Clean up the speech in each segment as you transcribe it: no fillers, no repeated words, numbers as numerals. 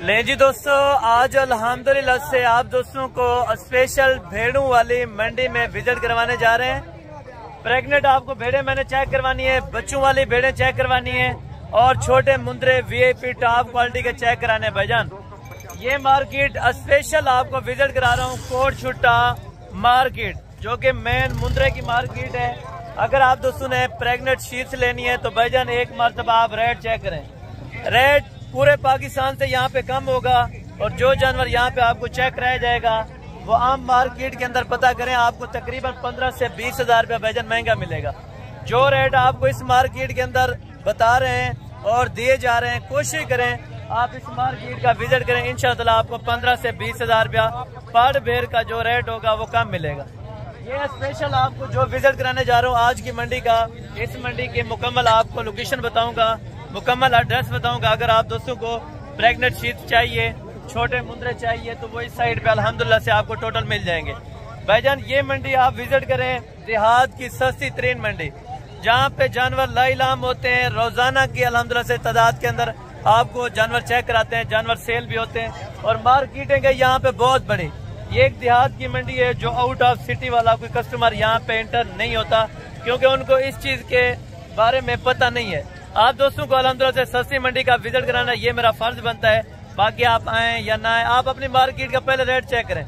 ले जी दोस्तों, आज अल्हम्दुलिल्लाह से आप दोस्तों को स्पेशल भेड़ों वाली मंडी में विजिट करवाने जा रहे हैं। प्रेग्नेंट आपको भेड़े मैंने चेक करवानी है, बच्चों वाली भेड़े चेक करवानी है और छोटे मुंद्रे वीआईपी टॉप क्वालिटी के चेक कराने हैं भाईजान। ये मार्केट स्पेशल आपको विजिट करा रहा हूँ, कोट छुट्टा मार्केट, जो कि मेन मुंद्रे की मार्केट है। अगर आप दोस्तों ने प्रेग्नेंट शीट्स लेनी है तो भाईजान एक मरतबा आप रेट चेक करें। रेट पूरे पाकिस्तान से यहाँ पे कम होगा और जो जानवर यहाँ पे आपको चेक कराया जाएगा वो आम मार्केट के अंदर पता करें आपको तकरीबन 15 से 20 हज़ार रुपया भाईजान महंगा मिलेगा। जो रेट आपको इस मार्केट के अंदर बता रहे हैं और दिए जा रहे हैं, कोशिश करें आप इस मार्केट का विजिट करें, इंशाअल्लाह आपको 15 से 20 हज़ार रुपया पर भेड़ का जो रेट होगा वो कम मिलेगा। ये स्पेशल आपको जो विजिट कराने जा रहा हूँ आज की मंडी का, इस मंडी की मुकम्मल आपको लोकेशन बताऊंगा, मुकम्मल एड्रेस बताऊंगा। अगर आप दोस्तों को प्रेग्नेंट शीट चाहिए, छोटे मुंद्रे चाहिए तो वो इस साइड पे अल्हम्दुलिल्लाह से आपको टोटल मिल जाएंगे। भाईजान ये मंडी आप विजिट करें, देहात की सस्ती तरीन मंडी, जहाँ पे जानवर लाइलाम होते हैं। रोजाना की अल्हम्दुलिल्लाह से तादाद के अंदर आपको जानवर चेक कराते हैं, जानवर सेल भी होते हैं और मार्केटें गई यहाँ पे बहुत बड़ी। ये एक देहात की मंडी है जो आउट ऑफ सिटी वाला कोई कस्टमर यहाँ पे एंटर नहीं होता, क्योंकि उनको इस चीज के बारे में पता नहीं है। आप दोस्तों को अल्हम्दुलिल्लाह से सस्ती मंडी का विजिट कराना ये मेरा फर्ज बनता है। बाकी आप आए या ना आए, आप अपनी मार्केट का पहले रेट चेक करें।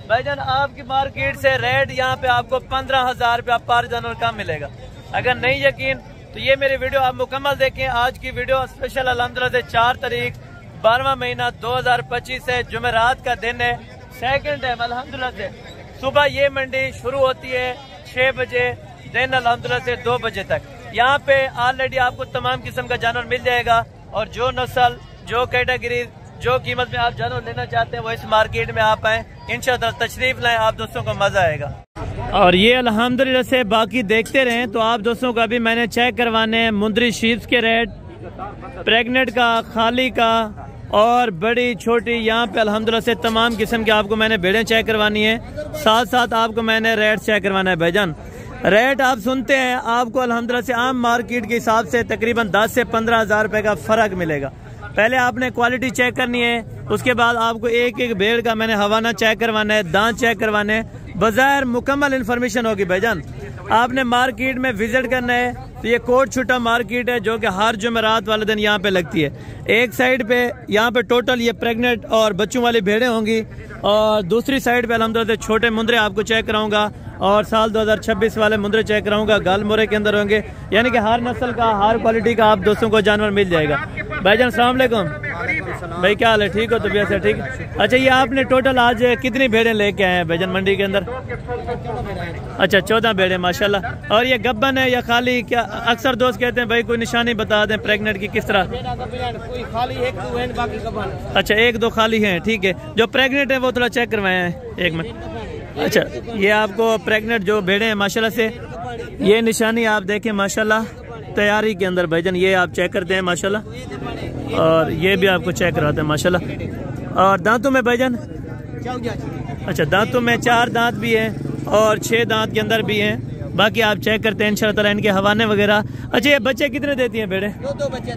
भाईजान आपकी मार्केट से रेट यहाँ पे आपको 15 हज़ार रुपया पर जानवर कम मिलेगा। अगर नहीं यकीन तो ये मेरी वीडियो आप मुकम्मल देखें। आज की वीडियो स्पेशल अल्हम्दुलिल्लाह से 4 तारीख 12वां महीना 2025 है, जुमेरात का दिन है, सेकंड टाइम अल्हम्दुलिल्लाह से सुबह ये मंडी शुरू होती है 6 बजे, दिन अल्हम्दुलिल्लाह से 2 बजे तक। यहाँ पे ऑलरेडी आपको तमाम किस्म का जानवर मिल जाएगा और जो नस्ल, जो कैटेगरी, जो कीमत में आप जानवर लेना चाहते हैं वो इस मार्केट में आप आए, इंशाअल्लाह तशरीफ लाएं, आप दोस्तों को मजा आएगा। और ये अल्हम्दुलिल्लाह से बाकी देखते रहें तो आप दोस्तों को अभी मैंने चेक करवाने हैं मुंद्री शीप्स के रेट, प्रेग्नेंट का, खाली का और बड़ी छोटी। यहाँ पे अल्हम्दुलिल्लाह से तमाम किस्म की आपको मैंने भेड़ें चेक करवानी है, साथ साथ आपको मैंने रेट चेक करवाना है। भाईजान रेट आप सुनते हैं, आपको अल्हम्दुलिल्लाह से आम मार्केट के हिसाब से तकरीबन 10 से 15 हज़ार रुपए का फर्क मिलेगा। पहले आपने क्वालिटी चेक करनी है, उसके बाद आपको एक एक भेड़ का मैंने हवाना चेक करवाना है, दांत चेक करवाने हैं, बज़ाहिर मुकम्मल इन्फॉर्मेशन होगी। भाईजान आपने मार्केट में विजिट करना है तो ये कोट छुट्टा मार्केट है जो कि हर जुमेरात वाले दिन यहाँ पे लगती है। एक साइड पे यहाँ पे टोटल ये प्रेग्नेंट और बच्चों वाली भेड़ें होंगी और दूसरी साइड पे अल्हम्दुलिल्लाह छोटे मुंद्रे आपको चेक कराऊंगा और साल 2026 वाले मुंद्रे चेक कराऊंगा, गाल मोरे के अंदर होंगे, यानी कि हर नस्ल का, हर क्वालिटी का आप दोस्तों को जानवर मिल जाएगा। भाईजान अस्सलाम वालेकुम। भाई क्या हाल है, ठीक हो? तबीयत से ठीक? अच्छा, ये आपने टोटल आज कितनी भेड़ें लेके आए हैं भाईजान मंडी के अंदर? अच्छा 14 भेड़ें माशाल्लाह। और ये गब्बन है या खाली? क्या अक्सर दोस्त कहते हैं भाई कोई निशानी बता दें प्रेग्नेंट की, किस तरह? कोई खाली एक दो है, बाकी गब्बन। अच्छा 1-2 खाली हैं, ठीक है। जो प्रेग्नेंट है वो थोड़ा चेक करवाए हैं एक मिनट। अच्छा ये आपको प्रेग्नेंट जो भेड़े हैं माशाल्लाह से, ये निशानी आप देखें माशाल्लाह तैयारी के अंदर भाईजान, ये आप चेक करते हैं माशाल्लाह और ये भी आपको चेक कराते हैं माशाल्लाह। और दांतों में भाईजान, अच्छा दांतों में 4 दांत भी हैं और 6 दांत के अंदर भी हैं, बाकी आप चेक करते हैं इंशाअल्लाह इनके हवाने वगैरह। अच्छा ये बच्चे कितने देती हैं भेड़े? 2 बच्चे,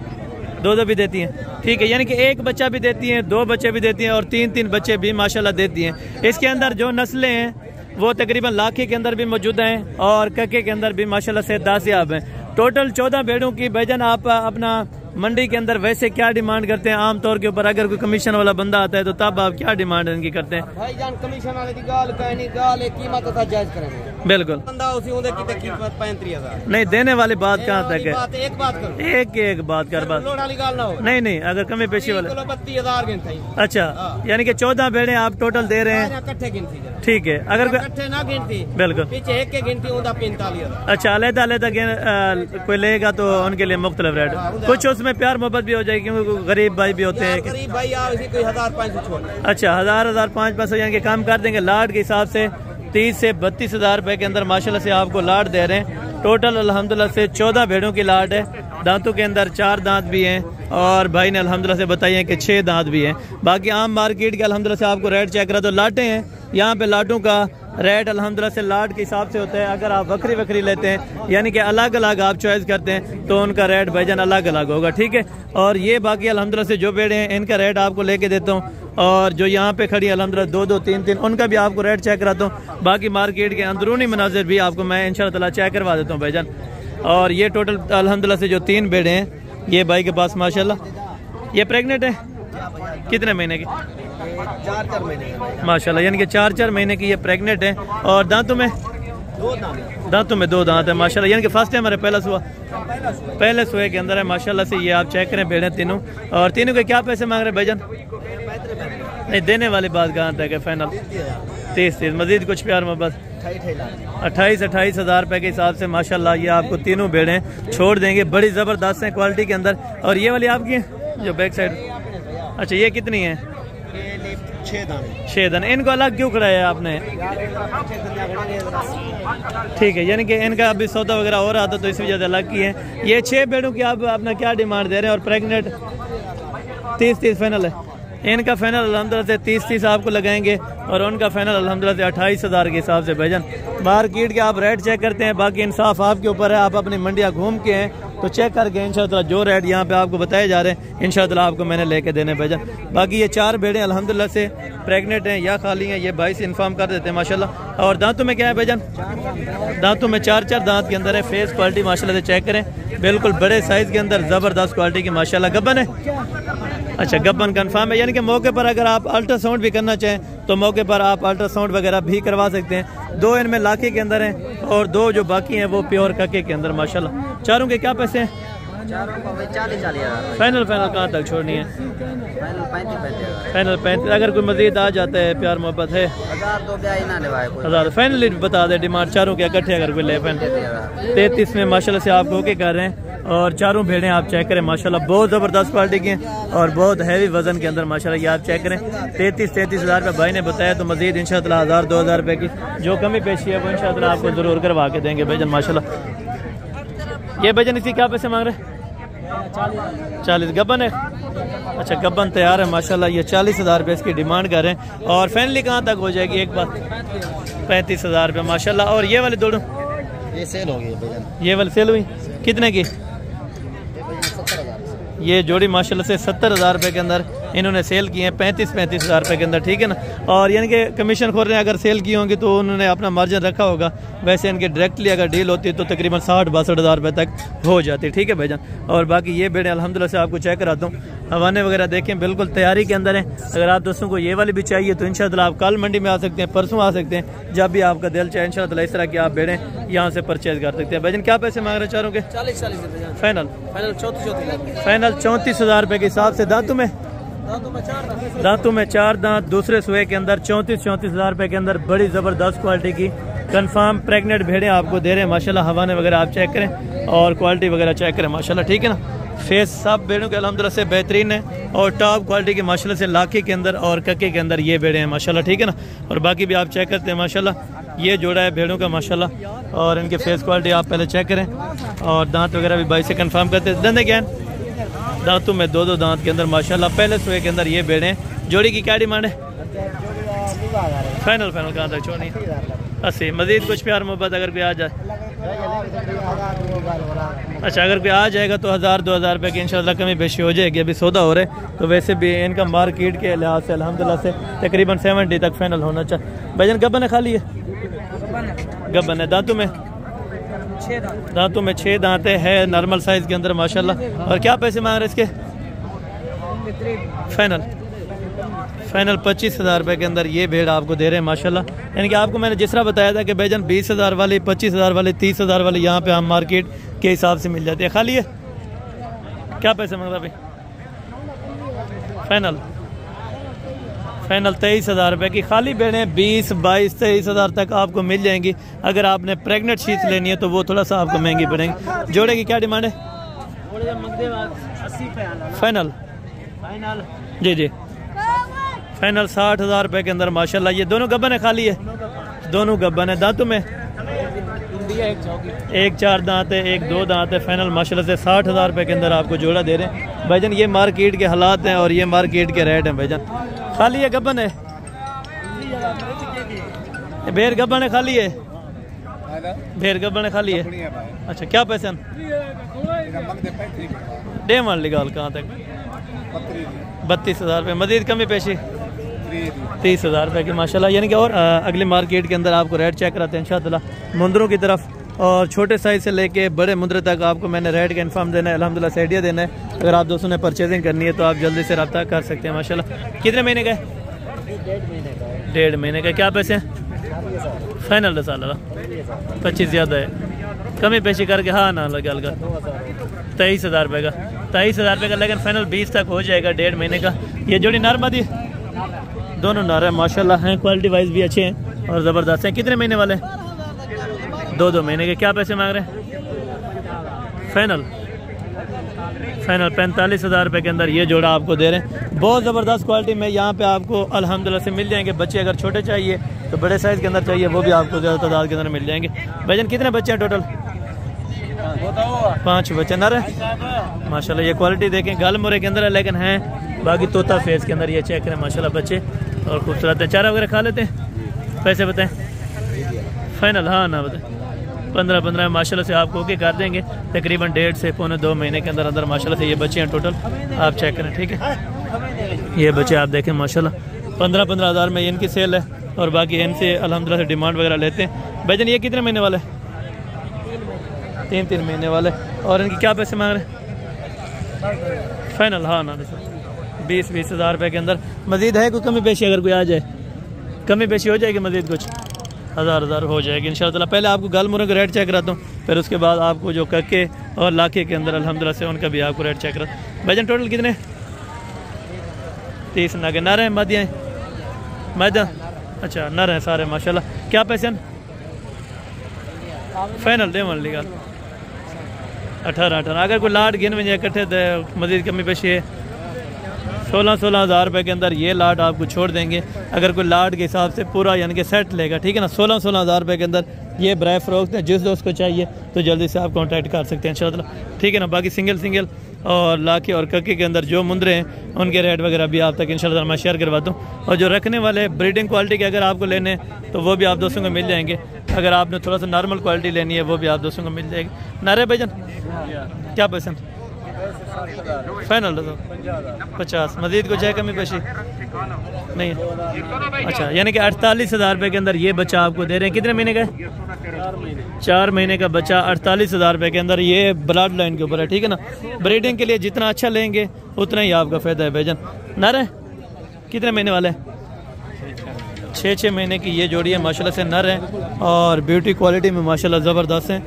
2 भी देती हैं, ठीक है, यानी कि 1 बच्चा भी देती हैं, 2 बच्चे भी देती हैं और 3 बच्चे भी माशाल्लाह देती हैं। इसके अंदर जो नस्लें हैं वो तकरीबन लाखी के अंदर भी मौजूद हैं और कक्के के अंदर भी माशाल्लाह से दासियाब हैं। टोटल 14 भेड़ों की भाईजान आप अपना मंडी के अंदर वैसे क्या डिमांड करते हैं आमतौर के ऊपर? अगर कोई कमीशन वाला बंदा आता है तो तब आप क्या डिमांड इनकी करते हैं? भाईजान कमीशन वाले की गाल कहनी, गाल एक कीमत तो जायज करेंगे बिल्कुल, बंदा उसी उनके की कीमत 35,000 नहीं देने वाली बात कहाँ तक है? एक बात करो, एक बात कर, बात लोड वाली गाल ना हो। नहीं अगर कमी पेशी वाले 32,000 गिनती। अच्छा यानी कि 14 भेड़े आप टोटल दे रहे हैं, इकट्ठे गिनती, ठीक है। अगर इकट्ठे ना गिनती बिल्कुल पीछे एक के गिनती उनका 45,000। अच्छा अलग कोई लेगा तो उनके लिए मुख्तलिफ रेट, कुछ उसमें प्यार मोहब्बत भी हो जाएगी क्योंकि गरीब भाई भी होते हैं। गरीब भाई कोई 1,500 छोड़, अच्छा 1,000-1,500 यानी कि काम कर देंगे। लाट के हिसाब से 30 से 32 हज़ार रुपए के अंदर माशाल्लाह से आपको लाट दे रहे हैं। टोटल अल्हम्दुलिल्लाह से 14 भेड़ों की लाट है, दांतों के अंदर 4 दांत भी हैं और भाई ने अल्हम्दुलिल्लाह से बताइए कि 6 दांत भी हैं। बाकी आम मार्केट के अल्हम्दुलिल्लाह से आपको रेट चेक करा तो लाटें हैं, यहाँ पे लाटों का रेट अल्हम्दुलिल्लाह से लाट के हिसाब से होता है। अगर आप बकरी बकरी लेते हैं यानी कि अलग अलग आप चॉइस करते हैं तो उनका रेट भाईजान अलग अलग होगा, ठीक है। और ये बाकी अल्हम्दुलिल्लाह से जो भेड़े हैं इनका रेट आपको लेके देता हूँ, और जो यहाँ पे खड़ी अल्हम्दुलिल्लाह 2-2 3-3 उनका भी आपको रेट चेक कराता हूँ। बाकी मार्केट के अंदरूनी मनाजिर भी आपको मैं इंशाअल्लाह ताला चेक करवा देता हूँ भाईजान। और ये टोटल अल्हम्दुलिल्लाह से जो 3 भेड़े हैं ये भाई के पास माशाल्लाह। ये प्रेग्नेंट है, कितने महीने की? 4-4 महीने माशाल्लाह, यानी कि 4-4 महीने की ये प्रेग्नेंट है। और दांतों में 2 दांत है माशाल्लाह, यानी कि फर्स्ट टाइम हमारे पहले सुए के अंदर है माशाल्लाह से। ये आप चेक करें भेड़े तीनों, और तीनों के क्या पैसे मांग रहे हैं भाईजान? नहीं, देने वाली बात कहाँ तक है? फाइनल 30 मजीद कुछ प्यार मोहब्बत 28 हज़ार रुपये के हिसाब से माशाल्लाह ये आपको तीनों भेड़े छोड़ देंगे। बड़ी ज़बरदस्त है क्वालिटी के अंदर। और ये वाली आपकी है जो बैक साइड, अच्छा ये कितनी है? 6 दाने। इनको अलग क्यों कराया आपने? ठीक है, यानी कि इनका अभी सौदा वगैरह हो रहा था तो इस वजह से अलग की है। ये 6 भेड़ों की आप अपना क्या डिमांड दे रहे हैं? और प्रेग्नेंट 30 फाइनल है। इनका फाइनल अल्हम्दुलिल्लाह से 30 आपको लगाएंगे, और उनका फाइनल अल्हम्दुलिल्लाह से 28 हज़ार के हिसाब से भाईजान। मार्केट के आप रेट चेक करते हैं, बाकी इंसाफ आपके ऊपर है। आप अपनी मंडियाँ घूम के हैं तो चेक करके इंशाअल्लाह जो रेट यहाँ पे आपको बताए जा रहे हैं इंशाअल्लाह आपको मैंने लेके देने भाईजान। बाकी ये 4 भेड़ें अल्हम्दुलिल्लाह से प्रेग्नेंट हैं या खाली हैं, ये भाई से इन्फॉर्म कर देते हैं माशाल्लाह। और दांतों में क्या है भाईजान? दांतों में 4 दांत के अंदर है। फेस क्वालिटी माशाल्लाह से चेक करें, बिल्कुल बड़े साइज़ के अंदर ज़बरदस्त क्वालिटी की माशाल्लाह। गब्बन है, अच्छा गब्बन कंफर्म है, यानी कि मौके पर अगर आप अल्ट्रासाउंड भी करना चाहें तो मौके पर आप अल्ट्रासाउंड वगैरह भी करवा सकते हैं। 2 इनमें लाखे के अंदर हैं, और 2 जो बाकी हैं वो प्योर कके के अंदर माशाल्लाह। चारों के क्या पैसे हैं? 40,000 फाइनल कहाँ तक छोड़नी है? फाइनल 35। अगर कोई मजीद आ जाता है, प्यार मोहब्बत है 1000 फाइनली बता दे। डिमांड चारों के इकट्ठे अगर कोई ले 33 में माशाल्लाह से आप होके कर रहे हैं। और चारों भेड़ें आप चेक करें माशाल्लाह बहुत ज़बरदस्त क्वालिटी की हैं और बहुत हैवी वजन के अंदर माशाल्लाह। ये आप चेक करें 33 हज़ार रुपये भाई ने बताया, तो मजीद इंशाअल्लाह 1000-2000 रुपये की जो कमी पेशी है वो इंशाअल्लाह आपको ज़रूर करवा के देंगे भाईजान माशाल्लाह। ये भाईजान इसी क्या पैसे मांग रहे हैं? 40 गब्बन है, अच्छा गब्बन तैयार है माशाल्लाह। ये 40 हज़ार रुपये इसकी डिमांड कर रहे हैं। और फैनली कहाँ तक हो जाएगी एक बात? 35 हज़ार रुपये माशाल्लाह। और ये वाले दोनों ये सेल हो गई, ये वाली सेल हुई कितने की? ये जोड़ी माशाल्लाह से 70 हज़ार रुपये के अंदर इन्होंने सेल की हैं, 35 हज़ार रुपये के अंदर, ठीक है ना। और यानी कि कमीशन खोल रहे हैं, अगर सेल की होंगी तो उन्होंने अपना मार्जिन रखा होगा। वैसे इनके डायरेक्टली अगर डील होती तो तकरीबन 60-62 हज़ार रुपये तक हो जाती, ठीक है भाईजान। और बाकी ये भेड़ें अल्हम्दुलिल्लाह से आपको चेक कराता हूँ, हवाने वगैरह देखें बिल्कुल तैयारी के अंदर है। अगर आप दोस्तों को ये वाली भी चाहिए तो इंशाअल्लाह आप कल मंडी में आ सकते हैं, परसों आ सकते हैं, जब भी आपका दिल चाहे इंशाअल्लाह इस तरह की आप भेड़ें यहाँ से परचेज कर सकते हैं। भाईजान क्या पैसे मांग रहे हैं चारों के? 40 फाइनल 34 हज़ार रुपये के हिसाब से। दांतों में 4 दांत दूसरे सुए के अंदर 34 हज़ार रुपये के अंदर बड़ी ज़बरदस्त क्वालिटी की कंफर्म प्रेग्नेंट भेड़ें आपको दे रहे हैं माशाल्लाह। हवाने वगैरह आप चेक करें और क्वालिटी वगैरह चेक करें माशाल्लाह, ठीक है ना। फेस सब भेड़ों के अल्हम्दुलिल्लाह से बेहतरीन है और टॉप क्वालिटी के माशाल्लाह से लाखे के अंदर और कके के अंदर ये भेड़े हैं माशाल्लाह, ठीक है ना। और बाकी भी आप चेक करते हैं माशाल्लाह। ये जोड़ा है भेड़ों का माशाल्लाह, और इनके फेस क्वालिटी आप पहले चेक करें और दांत वगैरह भी भाई से कंफर्म करते हैं। दंदे क्या है? दांतों में 2 दांत के अंदर माशाल्लाह पहले सुए के अंदर ये भेड़े हैं। जोड़ी की क्या डिमांड है? फाइनल कहाँ तक छोड़नी है? 80। मजीद कुछ प्यार मोहब्बत अगर कोई आ जाए? अच्छा अगर कोई आ जाएगा तो 1000-2000 रुपये की इंशाल्लाह कमी बेशी हो जाएगी। अभी सौदा हो रहा है तो वैसे भी इनका मार्केट के लिहाज से अल्हम्दुलिल्लाह से तकरीबन 70 तक फाइनल होना चाहिए। भाईजान गब्बन है खाली है? गब्बन है। दांतों में 6 दांत है नॉर्मल साइज के अंदर माशाल्लाह। और क्या पैसे मांग रहे इसके? फाइनल 25 हज़ार रुपये के अंदर ये भेड़ आपको दे रहे हैं माशाल्लाह। यानी कि आपको मैंने जिस तरह बताया था कि भाईजान 20 हज़ार वाली, 25 हज़ार वाली, 30 हज़ार वाली यहाँ पे हम मार्केट के हिसाब से मिल जाती है। खाली है? क्या पैसे मांग रहा भाई? फाइनल 23 हज़ार रुपये की खाली भेड़ें 20, 22, 23 हज़ार तक आपको मिल जाएंगी। अगर आपने प्रेग्नेंट शीट लेनी है तो वो थोड़ा सा आपको महंगी पड़ेंगी। जोड़े की क्या डिमांड है? फाइनल जी फाइनल 60 हज़ार रुपये के अंदर माशाल्लाह। ये दोनों गब्बन है खाली है? दोनों गब्बन है। दांतों में 1 4 दांत है, 1 2 दांत है। फाइनल माशाल्लाह से 60 हज़ार रुपये के अंदर आपको जोड़ा दे रहे हैं भाईजान। ये मार्केट के हालात हैं और ये मार्केट के रेट हैं भाईजान। खाली है गब्बन है? भेड़ गब्बा ने खाली है, भेड़ गब्बा ने खाली है। अच्छा क्या पैसे डे मान लिगाल कहाँ तक 32,000 रुपये, मजीद कमी पेशी 30,000 रुपये की माशाल्लाह। यानी कि और अगले मार्केट के अंदर आपको रेट चेक कराते हैं इंशाअल्लाह मुंदरों की तरफ, और छोटे साइज़ से लेके बड़े मुंदरे तक आपको मैंने रेट का इन्फॉर्म देना है अल्हम्दुलिल्लाह से आइडिया देना है। अगर आप दोस्तों ने परचेजिंग करनी है तो आप जल्दी से रब्ता कर सकते हैं माशाल्लाह। कितने महीने का है? 1.5 महीने का। क्या पैसे हैं फाइनल रसाला? 25 ज़्यादा है, कमी पेशी करके हाँ ना लगा 23,000 रुपये का, 23,000 रुपये का, लेकिन फाइनल 20 तक हो जाएगा 1.5 महीने का। ये जोड़ी नर मादी दोनों नर है माशाल्लाह हैं, क्वालिटी वाइज भी अच्छे हैं और ज़बरदस्त हैं। कितने महीने वाले? 2 महीने के। क्या पैसे मांग रहे हैं फाइनल? 45,000 रुपये के अंदर ये जोड़ा आपको दे रहे हैं। बहुत ज़बरदस्त क्वालिटी में यहाँ पे आपको अल्हम्दुलिल्लाह से मिल जाएंगे बच्चे। अगर छोटे चाहिए तो बड़े साइज़ के अंदर चाहिए वो भी आपको ज़्यादा तादाद के अंदर मिल जाएंगे। भाईजान कितने बच्चे हैं टोटल? 5 बच्चे नर है माशाल्लाह। ये क्वालिटी देखें, गल मुरे के अंदर है लेकिन हैं बाकी तोता फेस के अंदर। ये चेक करें माशाल्लाह बच्चे और खूबसूरत है। चारा वगैरह खा लेते हैं? पैसे बताएं फाइनल? हाँ ना बताएं 15 माशाल्लाह से आपको ओके कर देंगे। तकरीबन 1.5 से 2.25 महीने के अंदर अंदर माशाल्लाह से ये बच्चे हैं टोटल। आप चेक करें ठीक है। ये बच्चे आप देखें माशाल्लाह 15,000 में इनकी सेल है और बाकी इनसे अल्हम्दुलिल्लाह से डिमांड वगैरह लेते हैं। भाईजान ये कितने महीने वाले? 3 महीने वाले। और इनकी क्या पैसे मांग रहे हैं फाइनल? हाँ ना 20,000 रुपये के अंदर। मजीद है कोई कमी पेशी? अगर कोई आ जाए कमी पेशी हो जाएगी, मजीद कुछ 1000 हो जाएगी इंशाअल्लाह। पहले आपको गल मुर्गे का रेट चेक कराता हूँ, फिर उसके बाद आपको जो कक्के और लाखे के अंदर अल्हम्दुलिल्लाह से उनका भी आपको रेट चेक कराता हूँ। भाईजान टोटल कितने? 30 नागे। नर हैं मादियाँ हैं? मादा अच्छा नर हैं सारे माशाल्लाह। क्या पैसे हैं फाइनल? दे मान लीगा 18। अगर कोई लाट गिन में जाए इकट्ठे तो मजीद कमी पेशी है। 16,000 रुपये के अंदर ये लाट आपको छोड़ देंगे। अगर कोई लाट के हिसाब से पूरा यानी कि सेट लेगा ठीक है ना, 16,000 रुपये के अंदर ये ब्राय फ़रोख्त है। जिस दोस्त को चाहिए तो जल्दी से आप कांटेक्ट कर सकते हैं इंशाअल्लाह ठीक है ना। बाकी सिंगल और लाखे और कक्के के अंदर जो मुंदरे हैं उनके रेट वगैरह भी आप तक इंशाअल्लाह मैं शेयर करवाता हूँ। और जो रखने वाले ब्रीडिंग क्वालिटी के अगर आपको लेने हैं तो वो भी आप दोस्तों को मिल जाएंगे। अगर आपने थोड़ा सा नॉर्मल क्वालिटी लेनी है वो भी आप दोस्तों को मिल जाएगी। नारे भाईजान क्या पसंद फाइनल? 50। मजीद कुछ है कमी पेशी नहीं है? अच्छा यानी कि 48,000 रुपये के अंदर ये बच्चा आपको दे रहे हैं। कितने महीने का है? 4 महीने का बच्चा 48,000 रुपये के अंदर। ये ब्लड लाइन के ऊपर है ठीक है ना। ब्रीडिंग के लिए जितना अच्छा लेंगे उतना ही आपका फ़ायदा है भाईजान। नर है? कितने महीने वाले? 6 महीने की ये जोड़ी है माशाल्लाह से नर है और ब्यूटी क्वालिटी में माशाल्लाह ज़बरदस्त हैं।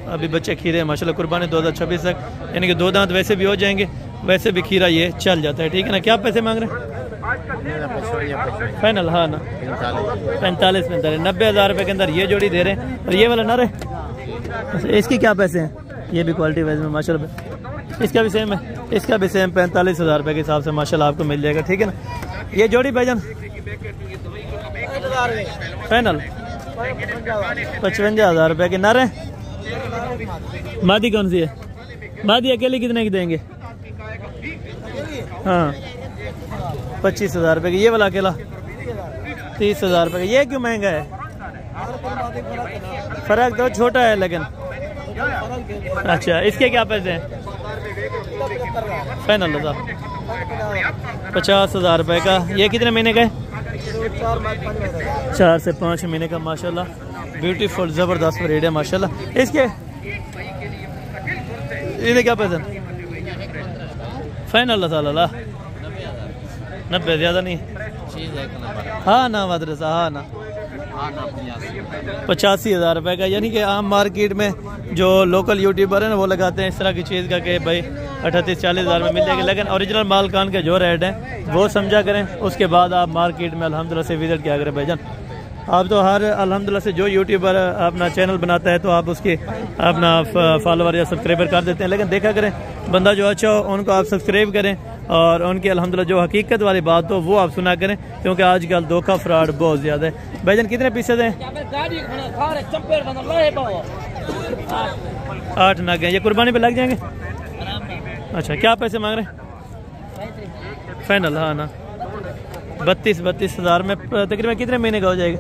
अभी बच्चे खीरे हैं माशाल्लाह कुर्बानी 2026 तक, यानी कि 2 दांत वैसे भी हो जाएंगे, वैसे भी खीरा ये चल जाता है ठीक है ना। क्या पैसे मांग रहे हैं फाइनल? हाँ ना 45 में दे रहे हैं। 90,000 रुपये के अंदर ये जोड़ी दे रहे हैं। और ये वाला नर है, इसकी क्या पैसे हैं? ये भी क्वालिटी वाइज में माशाल्लाह इसका भी सेम है, इसका भी सेम 45,000 रुपये के हिसाब से माशाल्लाह आपको मिल जाएगा ठीक है ना। ये जोड़ी भाईजान फाइनल 55,000 रुपये के। नर है? मादी कौन सी है? मादी अकेले कितने की देंगे? हाँ 25,000 रुपये की। ये वाला अकेला 30,000 रुपये का। ये क्यों महंगा है? फर्क तो छोटा है लेकिन। अच्छा इसके क्या पैसे हैं फाइनल? 50,000 रुपये का। ये कितने महीने का है? 4 से 5 महीने का माशाल्लाह। ब्यूटीफुल ज़बरदस्त ब्रीड है माशाल्लाह। इसके क्या पैसे फाइनल? 90 ज़्यादा नहीं? हाँ ना मदरसा हाँ ना 85,000 रुपये का। यानी कि आम मार्केट में जो लोकल यूट्यूबर है ना वो लगाते हैं इस तरह की चीज़ का कि भाई 38-40,000 में मिल जाएगी, लेकिन ओरिजिनल माल कान के जो रेट हैं वो समझा करें। उसके बाद आप मार्केट में अल्हम्दुलिल्लाह से विजिट किया करें भाईजान। आप तो हर अल्हम्दुलिल्लाह से जो यूट्यूबर अपना चैनल बनाता है तो आप उसके अपना फॉलोवर या सब्सक्राइबर कर देते हैं, लेकिन देखा करें बंदा जो अच्छा हो उनको आप सब्सक्राइब करें और उनकी अल्हम्दुलिल्लाह जो हकीकत वाली बात हो वो आप सुना करें, क्योंकि आजकल धोखा फ्रॉड बहुत ज़्यादा है। भाईजान कितने पीसेज हैं? 8 नागे। ये कुर्बानी पे लग जाएंगे? अच्छा क्या पैसे मांग रहे हैं फाइनल? हाँ ना 32,000 में तकरीबन कितने महीने का हो जाएगा?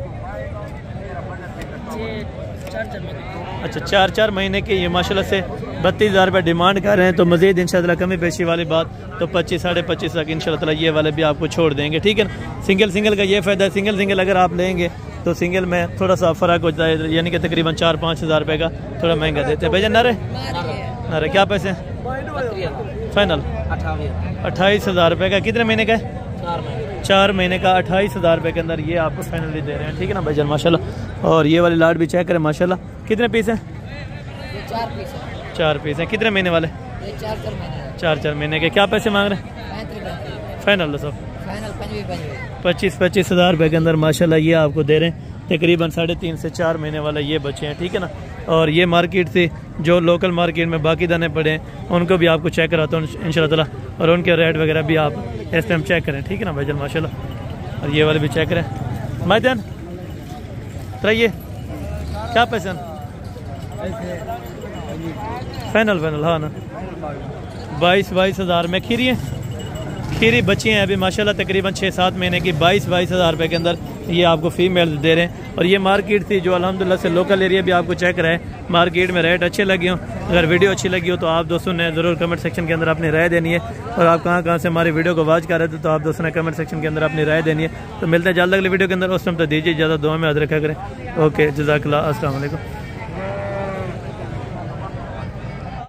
अच्छा 4-4 महीने के ये माशाल्लाह से 32,000 रुपये डिमांड कर रहे हैं। तो मज़ीद इंशाल्लाह कमी पेशी वाली बात तो 25-25.5 तक इंशाल्लाह ये वाले भी आपको छोड़ देंगे, ठीक है ना। सिंगल का ये फ़ायदा है, सिंगल अगर आप लेंगे तो सिंगल में थोड़ा सा फ़र्क होता है, यानी कि तकरीबन 4-5 हज़ार रुपये का थोड़ा महंगा देते हैं। भैया नारे क्या पैसे हैं फाइनल? 28,000 रुपये का। कितने महीने का है? 4 महीने का 28,000 रुपये के अंदर ये आपको फाइनली दे रहे हैं, ठीक है ना भाईजान माशाल्लाह। और ये वाले लाट भी चेक करें माशाल्लाह। कितने पीस हैं? 4 पीस हैं। कितने महीने वाले? 4 महीने के। क्या पैसे मांग रहे हैं फाइनल? सब 25,000 रुपये के अंदर माशाल्लाह ये आपको दे रहे हैं। तकरीबन 3.5 से 4 महीने वाले ये बच्चे हैं, ठीक है ना। और ये मार्केट से जो लोकल मार्केट में बाकी दाने पड़े हैं उनको भी आपको चेक कराता हूँ इंशाल्लाह, और उनके रेट वगैरह भी आप इस टाइम चेक करें, ठीक है ना भाईजान माशाल्लाह। और ये वाले भी चेक करें मैदान रहिए। क्या पैसे फाइनल? हाँ ना 22,000 में खीरी बच्ची हैं अभी माशाल्लाह तकरीबन 6-7 महीने की। 22,000 रुपये के अंदर ये आपको फीमेल दे रहे हैं। और ये मार्केट थी जो अल्हम्दुलिल्लाह से लोकल एरिया भी आपको चेक कराए, मार्केट में रेट अच्छे लगे हों। अगर वीडियो अच्छी लगी हो तो आप दोस्तों ने ज़रूर कमेंट सेक्शन के अंदर अपनी राय देनी है। और आप कहाँ से हमारी वीडियो को वॉच कर रहे थे तो आप दोस्तों ने कमेंट सेक्शन के अंदर अपनी राय देनी है। तो मिलते हैं जल्द अगली वीडियो के अंदर, उस टाइम तो दीजिए ज़्यादा दुआ में याद रखा करें। ओके जज़ाकल्लाह, अस्सलाम वालेकुम।